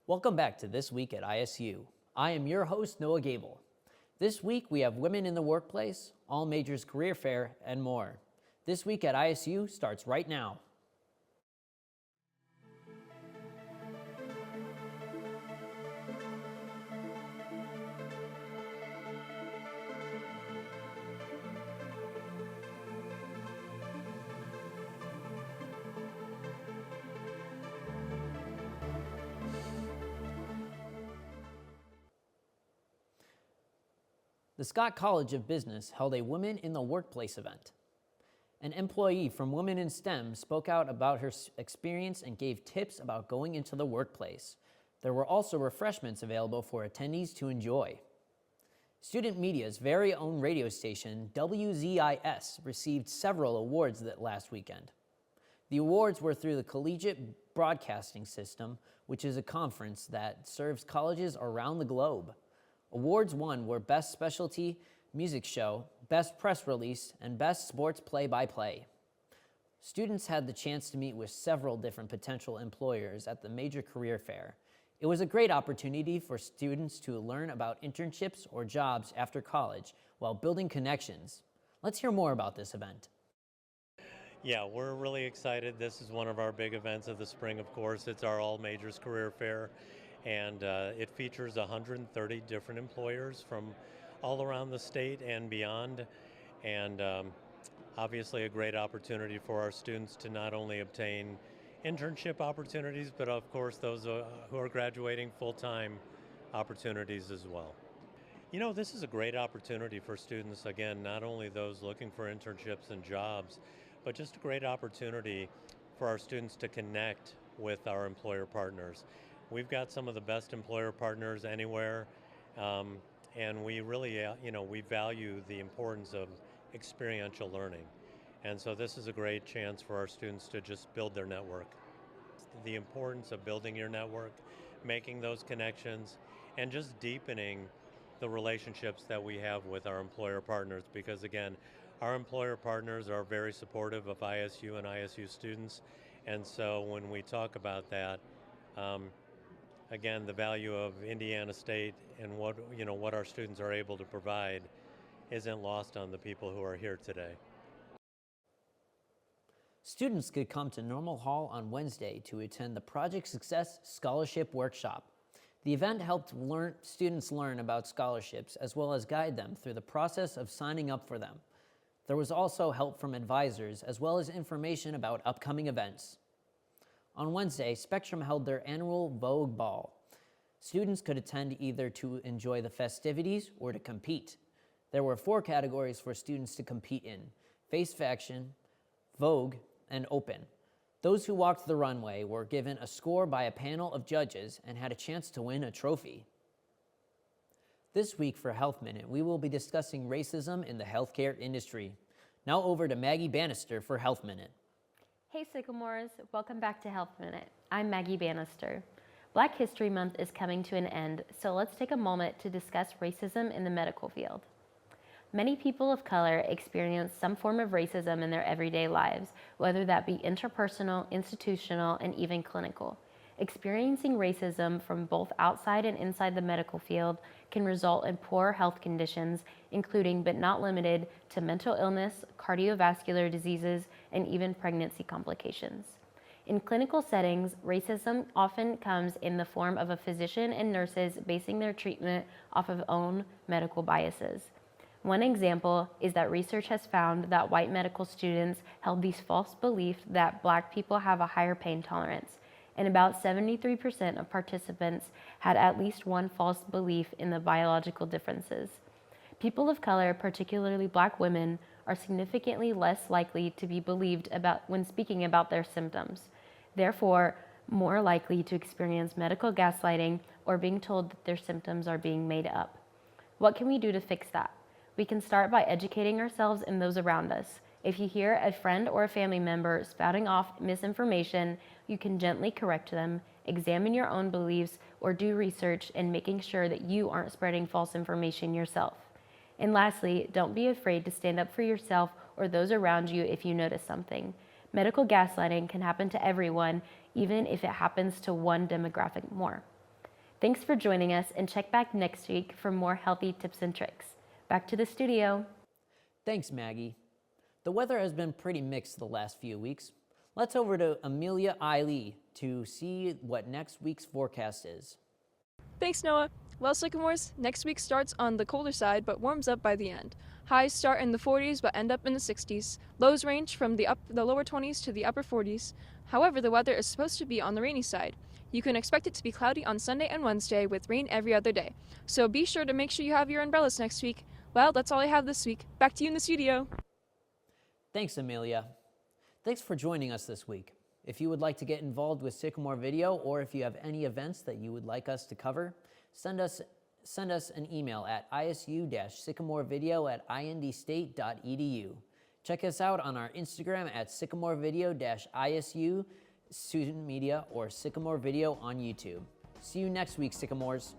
Welcome back to This Week at ISU. I am your host, Noah Gable. This week we have Women in the Workplace, All Majors Career Fair, and more. This Week at ISU starts right now. The Scott College of Business held a Women in the Workplace event. An employee from Women in STEM spoke out about her experience and gave tips about going into the workplace. There were also refreshments available for attendees to enjoy. Student Media's very own radio station, WZIS, received several awards that last weekend. The awards were through the Collegiate Broadcasting System, which is a conference that serves colleges around the globe. Awards won were Best Specialty Music Show, Best Press Release, and Best Sports Play-by-Play. Students had the chance to meet with several different potential employers at the major career fair. It was a great opportunity for students to learn about internships or jobs after college while building connections. Let's hear more about this event. Yeah, we're really excited. This is one of our big events of the spring, of course. It's our All Majors Career Fair, and it features 130 different employers from all around the state and beyond, and obviously a great opportunity for our students to not only obtain internship opportunities, but of course those who are graduating full-time opportunities as well. You know, this is a great opportunity for students, again, not only those looking for internships and jobs, but just a great opportunity for our students to connect with our employer partners. We've got some of the best employer partners anywhere, and we really, we value the importance of experiential learning. And so this is a great chance for our students to just build their network. The importance of building your network, making those connections, and just deepening the relationships that we have with our employer partners, because again, our employer partners are very supportive of ISU and ISU students, and so when we talk about that, again, the value of Indiana State and what our students are able to provide isn't lost on the people who are here today. Students could come to Normal Hall on Wednesday to attend the Project Success Scholarship Workshop. The event helped students learn about scholarships as well as guide them through the process of signing up for them. There was also help from advisors as well as information about upcoming events. On Wednesday, Spectrum held their annual Vogue Ball. Students could attend either to enjoy the festivities or to compete. There were 4 categories for students to compete in: Face Faction, Vogue, and Open. Those who walked the runway were given a score by a panel of judges and had a chance to win a trophy. This week for Health Minute, we will be discussing racism in the healthcare industry. Now over to Maggie Bannister for Health Minute. Hey Sycamores, welcome back to Health Minute. I'm Maggie Bannister. Black History Month is coming to an end, so let's take a moment to discuss racism in the medical field. Many people of color experience some form of racism in their everyday lives, whether that be interpersonal, institutional, and even clinical. Experiencing racism from both outside and inside the medical field can result in poor health conditions, including but not limited to mental illness, cardiovascular diseases, and even pregnancy complications. In clinical settings, racism often comes in the form of a physician and nurses basing their treatment off of own medical biases. One example is that research has found that white medical students held these false beliefs that Black people have a higher pain tolerance, and about 73% of participants had at least one false belief in the biological differences. People of color, particularly Black women, are significantly less likely to be believed about when speaking about their symptoms, therefore more likely to experience medical gaslighting or being told that their symptoms are being made up. What can we do to fix that? We can start by educating ourselves and those around us. If you hear a friend or a family member spouting off misinformation, you can gently correct them, examine your own beliefs, or do research in making sure that you aren't spreading false information yourself. And lastly, don't be afraid to stand up for yourself or those around you if you notice something. Medical gaslighting can happen to everyone, even if it happens to one demographic more. Thanks for joining us, and check back next week for more healthy tips and tricks. Back to the studio. Thanks, Maggie. The weather has been pretty mixed the last few weeks. Let's over to Amelia Eiley to see what next week's forecast is. Thanks, Noah. Well, Sycamores, next week starts on the colder side but warms up by the end. Highs start in the 40s but end up in the 60s. Lows range from the lower 20s to the upper 40s. However, the weather is supposed to be on the rainy side. You can expect it to be cloudy on Sunday and Wednesday with rain every other day. So be sure to make sure you have your umbrellas next week. Well, that's all I have this week. Back to you in the studio. Thanks, Amelia. Thanks for joining us this week. If you would like to get involved with Sycamore Video, or if you have any events that you would like us to cover, send us an email at isu-sycamorevideo@indstate.edu. Check us out on our Instagram at sycamorevideo-isu student media or Sycamore Video on YouTube. See you next week, Sycamores.